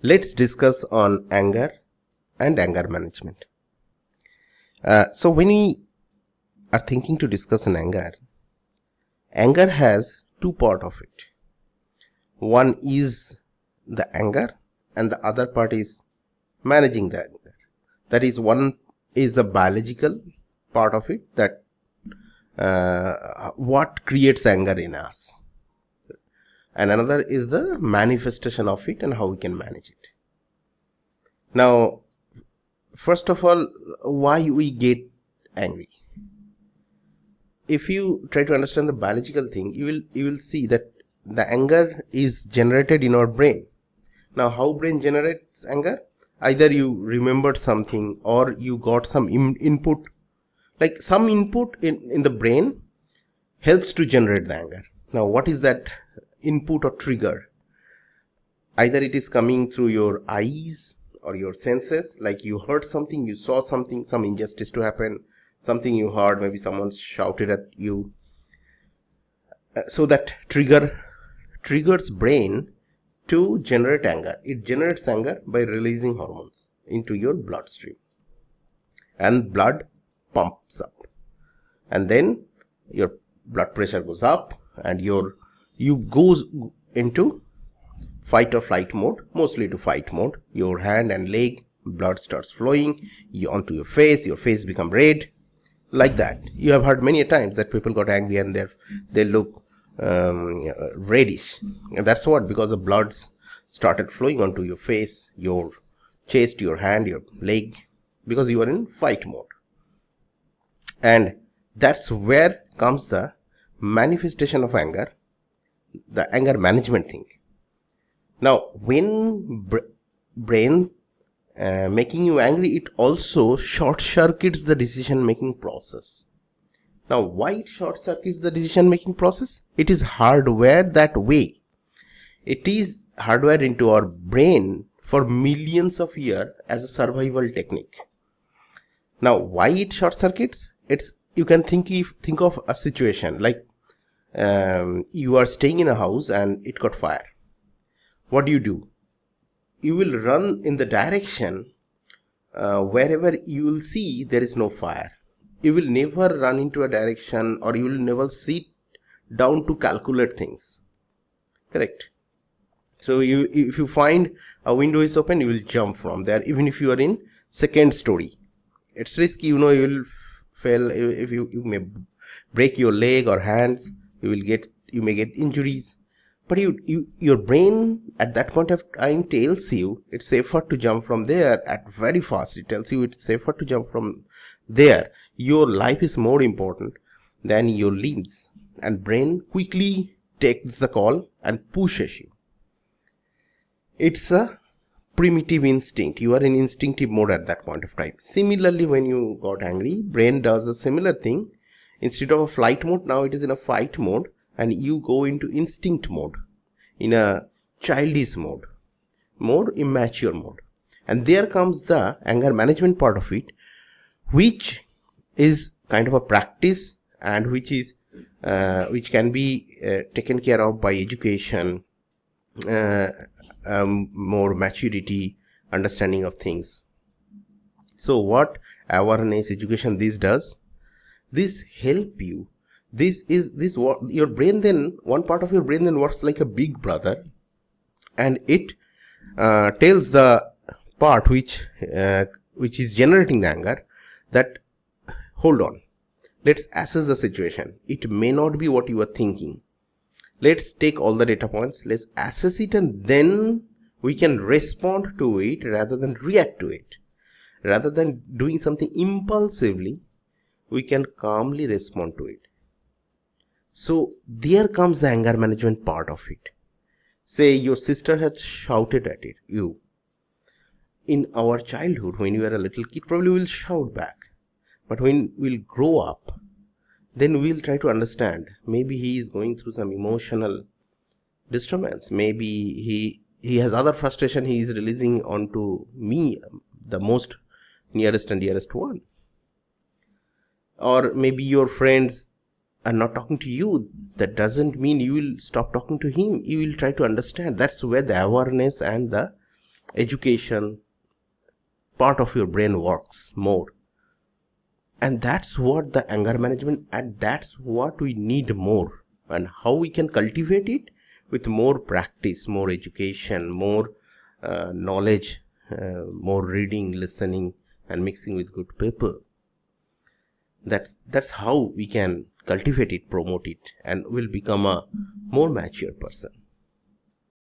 Let's discuss on anger and anger management. So when we are thinking to discuss on anger has two part of it. One is the anger and the other part is managing the anger. That is, one is the biological part of it, that what creates anger in us, and another is the manifestation of it and how we can manage it. Now, first of all, why we get angry? If you try to understand the biological thing, you will see that the anger is generated in our brain. Now, how brain generates anger? Either you remembered something or you got some input, like some input in the brain helps to generate the anger. Now, what is that input or trigger? Either it is coming through your eyes or your senses, like you heard something, you saw something, some injustice to happen, something you heard, maybe someone shouted at you. So that triggers brain to generate anger. It generates anger by releasing hormones into your bloodstream, and blood pumps up, and then your blood pressure goes up and you goes into fight or flight mode, mostly to fight mode. Your hand and leg, blood starts flowing onto your face become red, like that. You have heard many times that people got angry and they look reddish, and that's what, because the blood started flowing onto your face, your chest, your hand, your leg, because you are in fight mode. And that's where comes the manifestation of anger, the anger management thing. Now, when brain making you angry, it also short circuits the decision making process. Now, why it short circuits the decision making process? It is hardwired that way. It is hardwired into our brain for millions of years as a survival technique. Now, why it short circuits? You can think of a situation like you are staying in a house and it got fire. What do? You will run in the direction wherever you will see there is no fire. You will never run into a direction, or you will never sit down to calculate things. Correct? So if you find a window is open, you will jump from there, even if you are in second story. It's risky, you will fail. If you may break your leg or hands, you may get injuries. But your brain at that point of time tells you it's safer to jump from there at very fast. It tells you it's safer to jump from there. Your life is more important than your limbs, and brain quickly takes the call and pushes you. It's a primitive instinct. You are in instinctive mode at that point of time. Similarly, when you got angry, brain does a similar thing. Instead of a flight mode, now it is in a fight mode, and you go into instinct mode, in a childish mode, more immature mode. And there comes the anger management part of it, which is kind of a practice, and which can be taken care of by education, more maturity, understanding of things. So what awareness education this does? This help you. This what your brain then, one part of your brain then works like a big brother, and it tells the part which is generating the anger that, hold on, let's assess the situation. It may not be what you are thinking. Let's take all the data points, let's assess it, and then we can respond to it rather than react to it. Rather than doing something impulsively, we can calmly respond to it. So there comes the anger management part of it. Say your sister had shouted at you. In our childhood, when you were a little kid, probably we'll shout back. But when we'll grow up, then we'll try to understand. Maybe he is going through some emotional disturbance. Maybe he has other frustration he is releasing onto me, the most nearest and dearest one. Or maybe your friends are not talking to you. That doesn't mean you will stop talking to him. You will try to understand. That's where the awareness and the education, part of your brain works more. And that's what the anger management, and that's what we need more. And how we can cultivate it? With more practice, more education, more knowledge, more reading, listening, and mixing with good people. That's how we can cultivate it, promote it, and will become a more mature person.